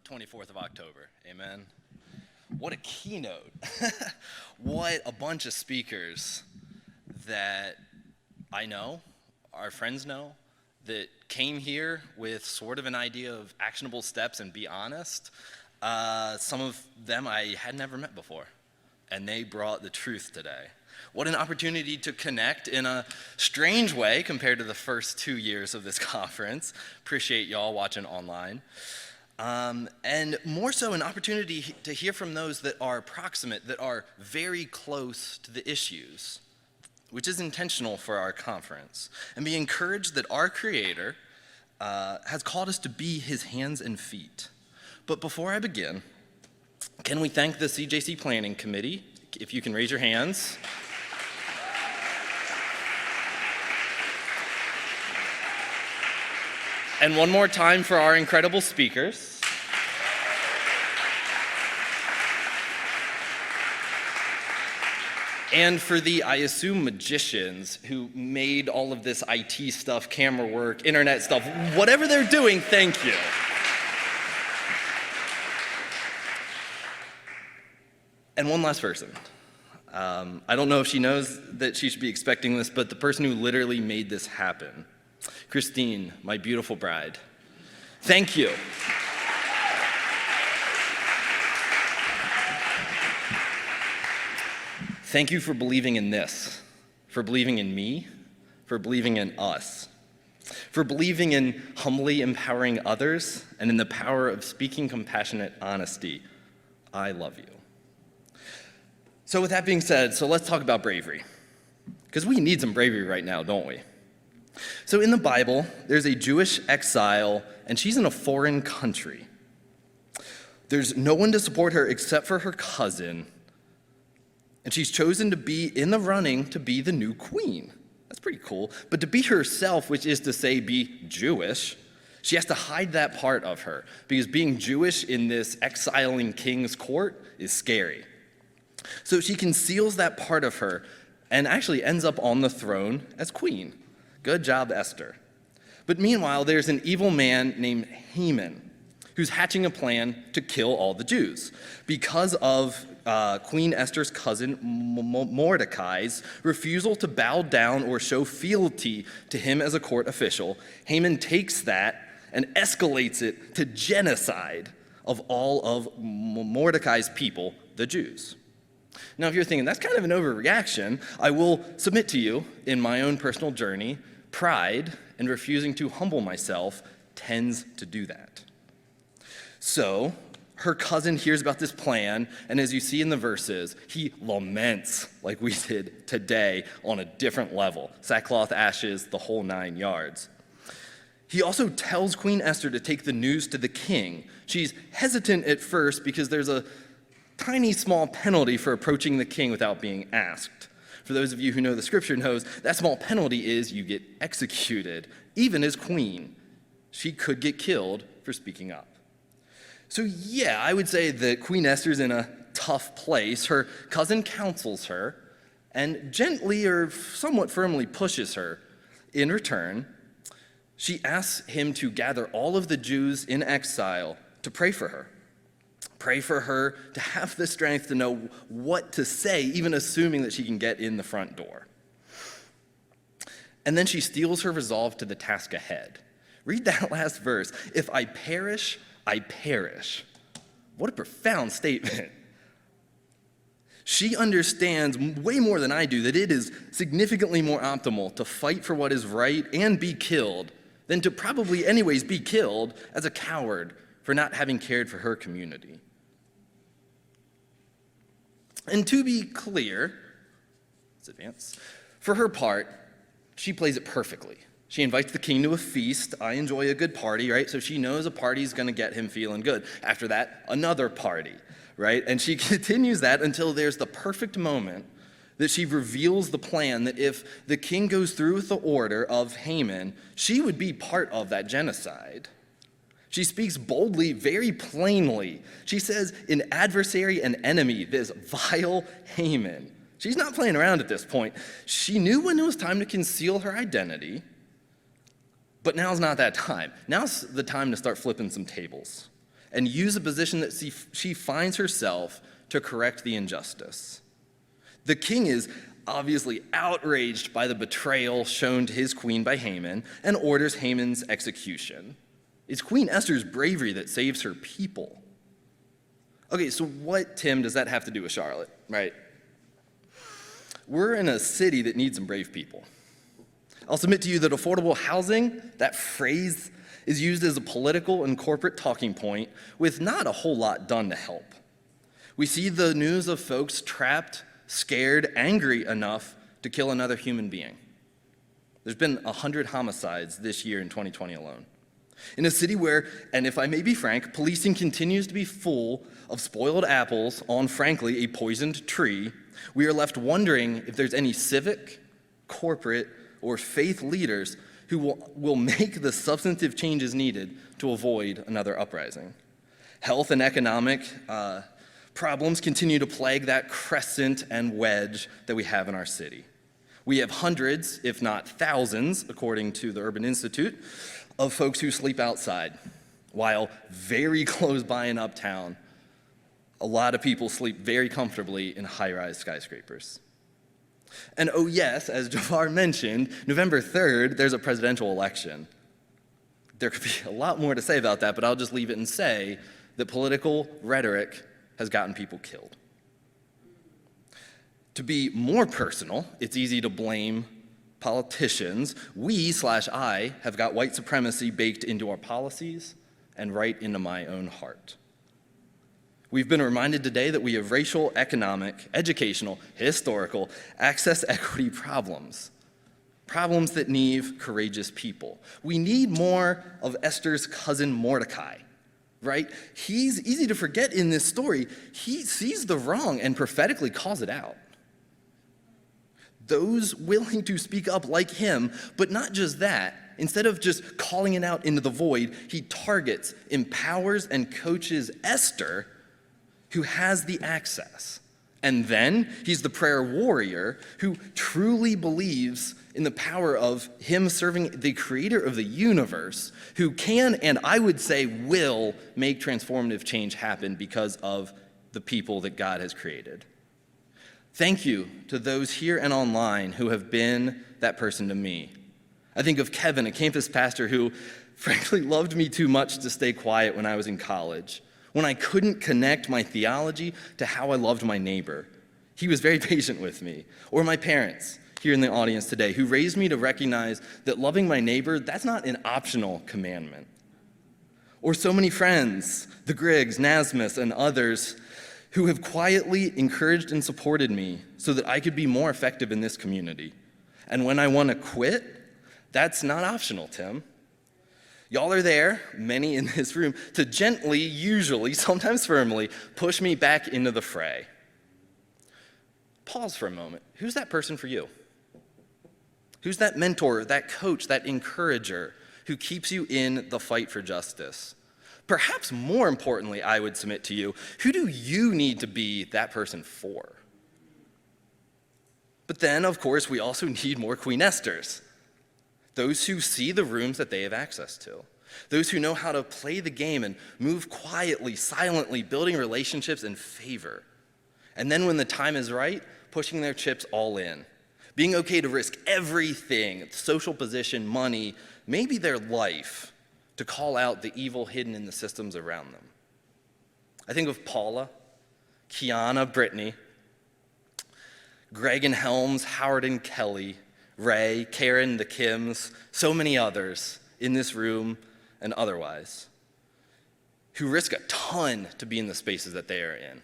24th of October, amen? What a keynote. What a bunch of speakers that I know, our friends know, that came here with sort of an idea of actionable steps and be honest. Some of them I had never met before, and they brought the truth today. What an opportunity to connect in a strange way compared to the first 2 years of this conference. Appreciate y'all watching online. And more so an opportunity to hear from those that are proximate, that are very close to the issues, which is intentional for our conference. And be encouraged that our Creator has called us to be His hands and feet. But before I begin, can we thank the CJC Planning Committee? If you can raise your hands. And one more time for our incredible speakers. And for the, I assume, magicians who made all of this IT stuff, camera work, internet stuff, whatever they're doing, thank you. And one last person. I don't know if she knows that she should be expecting this, but the person who literally made this happen, Christine, my beautiful bride, thank you. Thank you for believing in this, for believing in me, for believing in us, for believing in humbly empowering others and in the power of speaking compassionate honesty. I love you. So with that being said, let's talk about bravery, because we need some bravery right now, don't we? So in the Bible, there's a Jewish exile, and she's in a foreign country. There's no one to support her except for her cousin, and she's chosen to be in the running to be the new queen. That's pretty cool. But to be herself, which is to say be Jewish, she has to hide that part of her, because being Jewish in this exiling king's court is scary. So she conceals that part of her and actually ends up on the throne as queen. Good job, Esther. But meanwhile, there's an evil man named Haman who's hatching a plan to kill all the Jews. Because of Queen Esther's cousin Mordecai's refusal to bow down or show fealty to him as a court official, Haman takes that and escalates it to genocide of all of Mordecai's people, the Jews. Now, if you're thinking, that's kind of an overreaction, I will submit to you, in my own personal journey, pride and refusing to humble myself tends to do that. So, her cousin hears about this plan, and as you see in the verses, he laments like we did today on a different level. Sackcloth, ashes, the whole 9 yards. He also tells Queen Esther to take the news to the king. She's hesitant at first because there's a tiny small penalty for approaching the king without being asked. For those of you who know the scripture knows, that small penalty is you get executed, even as queen. She could get killed for speaking up. So yeah, I would say that Queen Esther's in a tough place. Her cousin counsels her and gently or somewhat firmly pushes her. In return, she asks him to gather all of the Jews in exile to pray for her. Pray for her to have the strength to know what to say, even assuming that she can get in the front door. And then she steels her resolve to the task ahead. Read that last verse. If I perish, I perish. What a profound statement. She understands way more than I do that it is significantly more optimal to fight for what is right and be killed than to probably anyways be killed as a coward for not having cared for her community. And to be clear, let's advance, for her part, she plays it perfectly. She invites the king to a feast. I enjoy a good party, right? So she knows a party's gonna get him feeling good. After that, another party, right? And she continues that until there's the perfect moment that she reveals the plan that if the king goes through with the order of Haman, she would be part of that genocide. She speaks boldly, very plainly. She says, an adversary and enemy, this vile Haman. She's not playing around at this point. She knew when it was time to conceal her identity, but now's not that time. Now's the time to start flipping some tables. and use a position that she finds herself to correct the injustice. The king is obviously outraged by the betrayal shown to his queen by Haman and orders Haman's execution. It's Queen Esther's bravery that saves her people. Okay, so what, Tim, does that have to do with Charlotte, right? We're in a city that needs some brave people. I'll submit to you that affordable housing, that phrase, is used as a political and corporate talking point with not a whole lot done to help. We see the news of folks trapped, scared, angry enough to kill another human being. There's been 100 homicides this year in 2020 alone. In a city where, and if I may be frank, policing continues to be full of spoiled apples on, frankly, a poisoned tree, we are left wondering if there's any civic, corporate, or faith leaders who will make the substantive changes needed to avoid another uprising. Health and economic problems continue to plague that crescent and wedge that we have in our city. We have hundreds, if not thousands, according to the Urban Institute, of folks who sleep outside, while very close by in Uptown, a lot of people sleep very comfortably in high-rise skyscrapers. And oh yes, as Jafar mentioned, November 3rd, there's a presidential election. There could be a lot more to say about that, but I'll just leave it and say that political rhetoric has gotten people killed. To be more personal, it's easy to blame politicians. I have got white supremacy baked into our policies and right into my own heart. We've been reminded today that we have racial, economic, educational, historical, access equity problems that need courageous people. We need more of Esther's cousin Mordecai, right? He's easy to forget in this story. He sees the wrong and prophetically calls it out. Those willing to speak up like him, but not just that. Instead of just calling it out into the void, he targets, empowers, and coaches Esther, who has the access. And then he's the prayer warrior who truly believes in the power of him serving the creator of the universe, who can, and I would say will, make transformative change happen because of the people that God has created. Thank you to those here and online who have been that person to me. I think of Kevin, a campus pastor who frankly loved me too much to stay quiet when I was in college, when I couldn't connect my theology to how I loved my neighbor. He was very patient with me. Or my parents here in the audience today who raised me to recognize that loving my neighbor, that's not an optional commandment. Or so many friends, the Griggs, Nasmus, and others who have quietly encouraged and supported me so that I could be more effective in this community. And when I want to quit, that's not optional, Tim. Y'all are there, many in this room, to gently, usually, sometimes firmly, push me back into the fray. Pause for a moment. Who's that person for you? Who's that mentor, that coach, that encourager who keeps you in the fight for justice? Perhaps more importantly, I would submit to you, who do you need to be that person for? But then, of course, we also need more Queen Esthers. Those who see the rooms that they have access to. Those who know how to play the game and move quietly, silently, building relationships and favor. And then when the time is right, pushing their chips all in. Being okay to risk everything, social position, money, maybe their life, to call out the evil hidden in the systems around them. I think of Paula, Kiana, Brittany, Greg and Helms, Howard and Kelly, Ray, Karen, the Kims, so many others in this room and otherwise, who risk a ton to be in the spaces that they are in.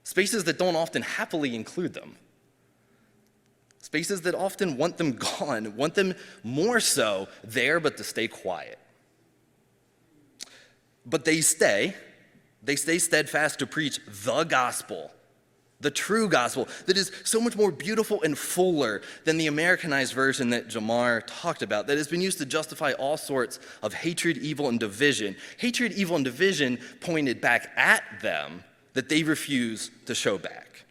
Spaces that don't often happily include them. Spaces that often want them gone, want them more so there, but to stay quiet. But they stay steadfast to preach the gospel, the true gospel that is so much more beautiful and fuller than the Americanized version that Jamar talked about, that has been used to justify all sorts of hatred, evil, and division. Hatred, evil, and division pointed back at them that they refuse to show back.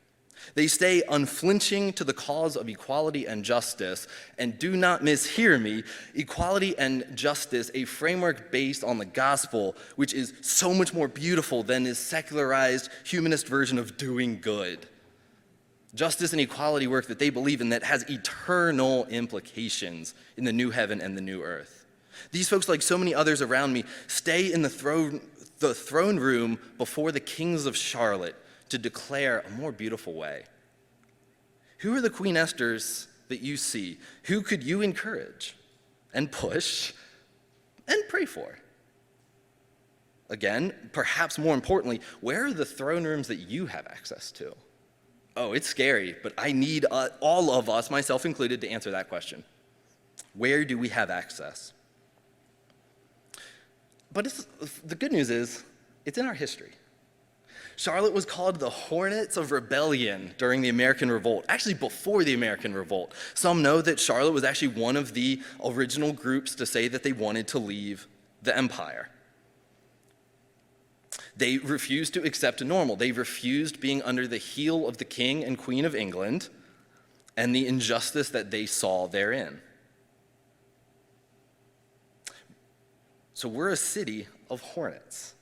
They stay unflinching to the cause of equality and justice, and do not mishear me, equality and justice, a framework based on the gospel, which is so much more beautiful than this secularized humanist version of doing good. Justice and equality work that they believe in that has eternal implications in the new heaven and the new earth. These folks, like so many others around me, stay in the throne room before the kings of Charlotte to declare a more beautiful way. Who are the Queen Esthers that you see? Who could you encourage and push and pray for? Again, perhaps more importantly, where are the throne rooms that you have access to? Oh, it's scary, but I need all of us, myself included, to answer that question. Where do we have access? But the good news is, it's in our history. Charlotte was called the Hornets of Rebellion during the American Revolt, actually before the American Revolt. Some know that Charlotte was actually one of the original groups to say that they wanted to leave the empire. They refused to accept normal. They refused being under the heel of the King and Queen of England and the injustice that they saw therein. So we're a city of hornets.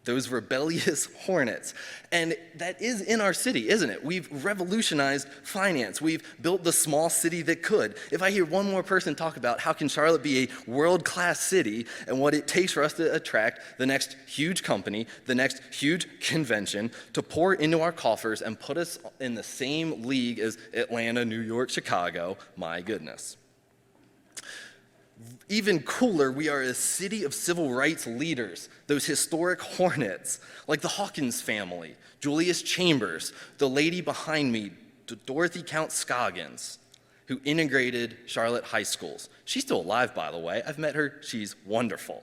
Those rebellious hornets. And that is in our city, isn't it? We've revolutionized finance. We've built the small city that could. If I hear one more person talk about how can Charlotte be a world-class city and what it takes for us to attract the next huge company, the next huge convention, to pour into our coffers and put us in the same league as Atlanta, New York, Chicago, my goodness. Even cooler, we are a city of civil rights leaders, those historic hornets, like the Hawkins family, Julius Chambers, the lady behind me, Dorothy Count Scoggins, who integrated Charlotte high schools. She's still alive, by the way. I've met her. She's wonderful.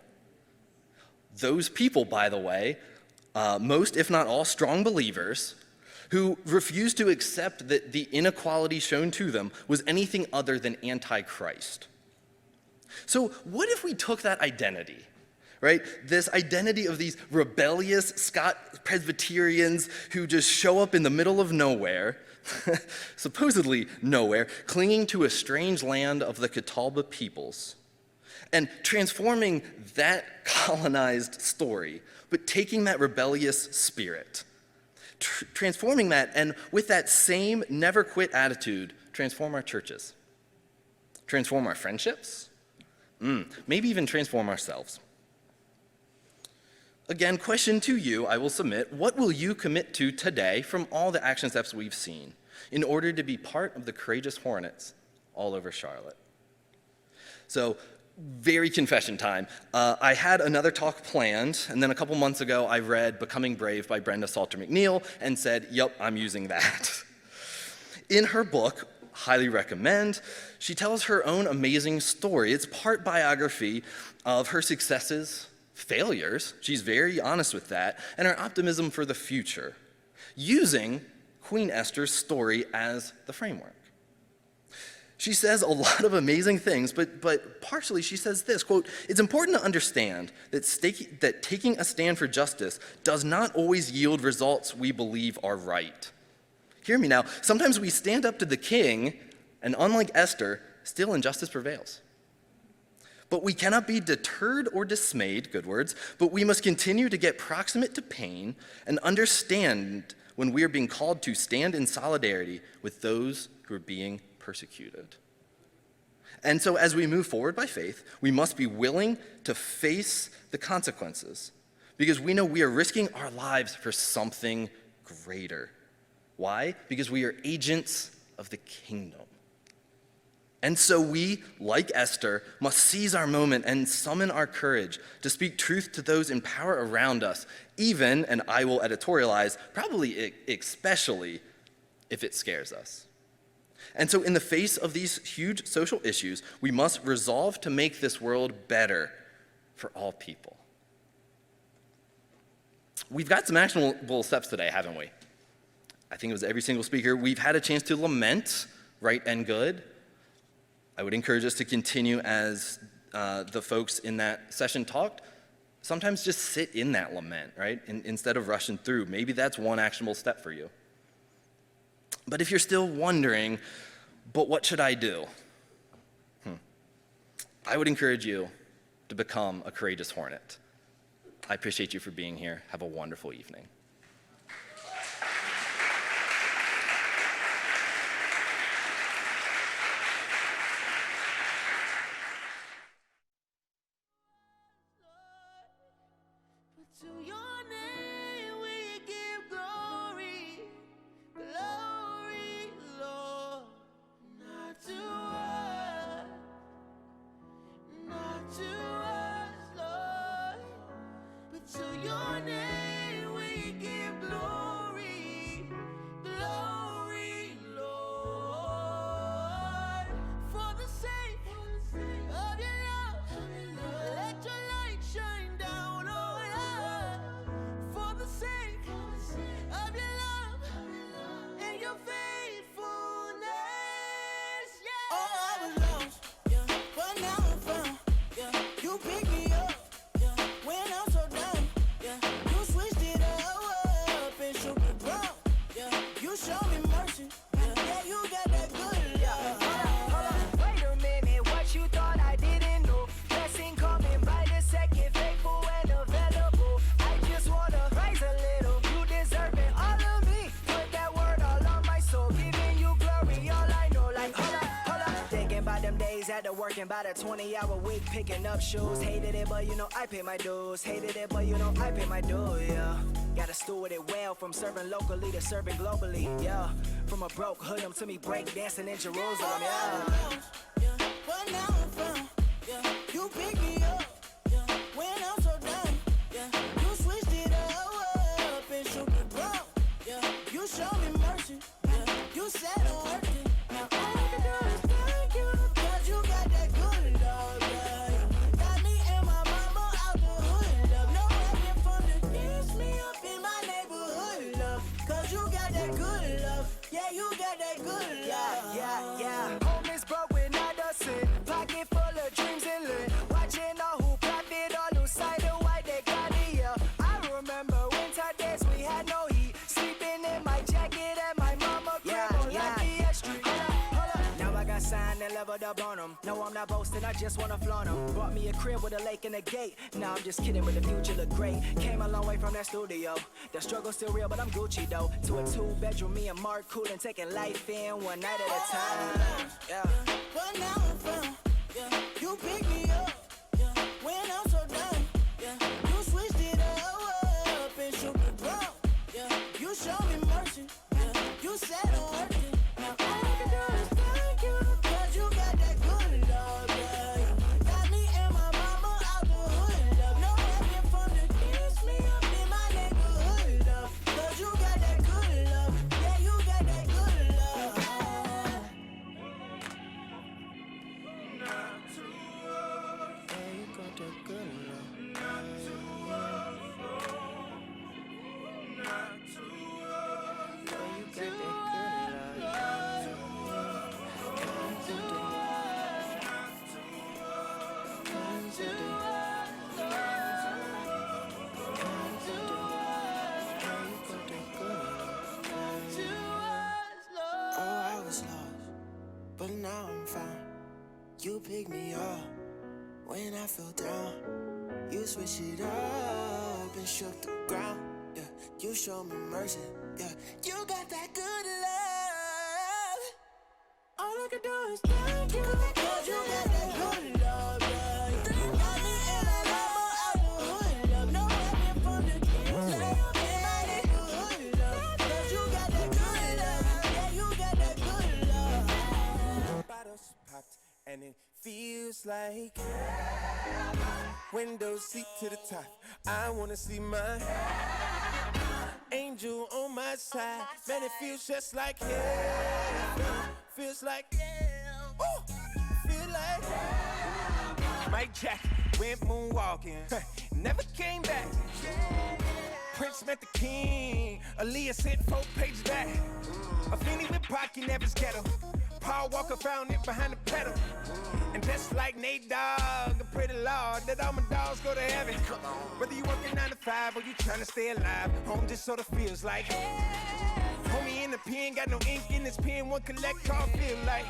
Those people, by the way, most, if not all, strong believers who refused to accept that the inequality shown to them was anything other than anti-Christ. So what if we took that identity, right? This identity of these rebellious Scott Presbyterians who just show up in the middle of nowhere, supposedly nowhere, clinging to a strange land of the Catawba peoples, and transforming that colonized story, but taking that rebellious spirit, transforming that, and with that same never quit attitude, transform our churches, transform our friendships, maybe even transform ourselves. Again, question to you, I will submit, what will you commit to today from all the action steps we've seen in order to be part of the courageous hornets all over Charlotte? So, very confession time. I had another talk planned, and then a couple months ago I read Becoming Brave by Brenda Salter McNeil and said, yep, I'm using that. In her book, highly recommend, she tells her own amazing story. It's part biography of her successes, failures, she's very honest with that, and her optimism for the future, using Queen Esther's story as the framework. She says a lot of amazing things, but partially she says this, quote, "It's important to understand that taking a stand for justice does not always yield results we believe are right." Hear me now. Sometimes we stand up to the king, and unlike Esther, still injustice prevails. But we cannot be deterred or dismayed, good words, but we must continue to get proximate to pain and understand when we are being called to stand in solidarity with those who are being persecuted. And so as we move forward by faith, we must be willing to face the consequences because we know we are risking our lives for something greater. Why? Because we are agents of the kingdom. And so we, like Esther, must seize our moment and summon our courage to speak truth to those in power around us, even, and I will editorialize, probably especially if it scares us. And so in the face of these huge social issues, we must resolve to make this world better for all people. We've got some actionable steps today, haven't we? I think it was every single speaker. We've had a chance to lament right and good. I would encourage us to continue as the folks in that session talked. Sometimes just sit in that lament, right? Instead of rushing through. Maybe that's one actionable step for you. But if you're still wondering, but what should I do? I would encourage you to become a courageous hornet. I appreciate you for being here. Have a wonderful evening. To your name we give glory, glory, Lord. Not to us, Lord, but to your name we give glory, glory, Lord. For the sake of your love, let your light shine down on us. For the sake of your love and your faithfulness, yeah. Oh, I was lost, yeah, but now I'm found, yeah. You pick me up, yeah, when I'm so down, yeah. You switched it up and shook the ground, yeah. You show me mercy, yeah, you got that good love. Hold up, wait a minute, what you thought I didn't know? Blessing coming by the second, faithful and available. I just wanna rise a little, you deserve it, all of me. Put that word all on my soul, giving you glory, all I know. Like, hold up, thinking about them days after working about a 20-hour week, picking up shoes. Hated it, but you know I pay my dues. Hated it, but you know I pay my dues, yeah. Gotta steward it well, from serving locally to serving globally, yeah. From a broke hoodlum to me break dancing in Jerusalem, yeah. Yeah, but now I'm found, yeah. You pick me up, yeah, when I'm so down, yeah. You switched it up and shook the ground, yeah. You show me mercy, yeah. You said I'm worth it. Now all I can do is thank you, 'cause you got that good love, yeah. Got me and my mama out the hood, love. No weapon formed against me up in my neighborhood, love. 'Cause you got that good love, yeah, you got that good love. Yeah. Home is broke with not a cent. Pocket full of dreams and lit. Watching all who profit, all who sight the white they got it, yeah. I remember winter days we had no heat. Sleeping in my jacket at my mama crib on Lafayette Street. Hold up. Now I got signed and leveled up on them. No, I'm not boasting, I just wanna flaunt them. Bought me a crib with a lake and a gate. Nah, I'm just kidding, but the future look great. Came a long way from that studio. The struggle's still real, but I'm Gucci though. To a 2-bedroom, me and Mark coolin', taking life in one night at a time. Yeah. But now I'm found, yeah. You pick me up, yeah, when I'm so down, yeah. You switched it up and shook the ground, yeah. You show me mercy, yeah. You said I'm worth it. Now all I can do is thank you, 'cause you got that good love, yeah. Got me and my mama out the hood, love. No weapon formed against me up in my neighborhood, love. 'Cause you got that good love, yeah, you got that good love. Oh, I was lost, but now I'm found. You pick me up when I fell down. You switched it up and shook the ground. Yeah, you show me mercy. Yeah, you got that good love. All I can do is thank you, 'cause you got that good love. Yeah, got me and my mama out the hood, love. No weapon formed against me up in my neighborhood, love. 'Cause you got that good love. Yeah, you got that good love. Bottles popped and it feels like window seat to the top. I wanna see my angel on my side. Man, it feels just like heaven. Feels like ooh, feel like Mike Jack went moonwalking, never came back. Prince met the king. Aaliyah sent 4 pages back. A Feeny with Pocky Never's ghetto. Paul Walker found it behind the pedal. And just like Nate Dogg, I pray the Lord that all my dogs go to heaven. Whether you working 9 to 5 or you trying to stay alive, home just sort of feels like heaven. Homie in the pen, got no ink in his pen. One collect call, feel like.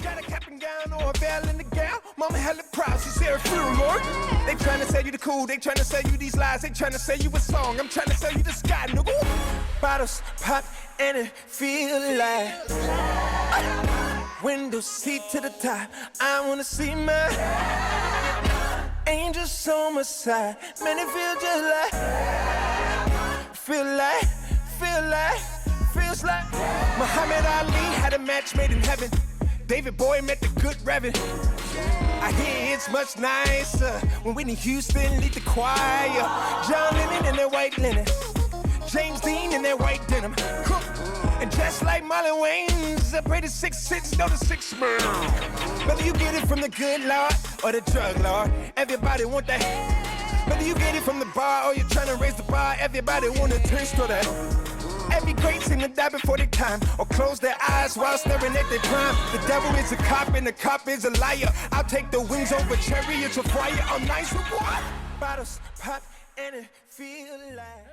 Got a cap and gown or a veil in the gown. Mama hella proud, she said, feel Lord. They tryna sell you the cool, they tryna sell you these lies. They tryna sell you a song, I'm tryna sell you the sky, nigga. Bottles pop and it feel like window seat to the top. I wanna see my angels on my side. Man, it feel just like, feels like Muhammad Ali had a match made in heaven. David Bowie met the good Reverend. I hear it's much nicer when Whitney Houston lead the choir. John Lennon in their white linen, James Dean in their white denim. And just like Marlon Wayans, I pray the 6 cents, no the 6 man. Whether you get it from the good Lord or the drug Lord, everybody want that. Whether you get it from the bar or you're trying to raise the bar, everybody want a taste of that. Every great seem to die before their time or close their eyes while staring at their prime. The devil is a cop and the cop is a liar. I'll take the wings over chariots of fire. I'm nice with what? Bottles pop and it feel like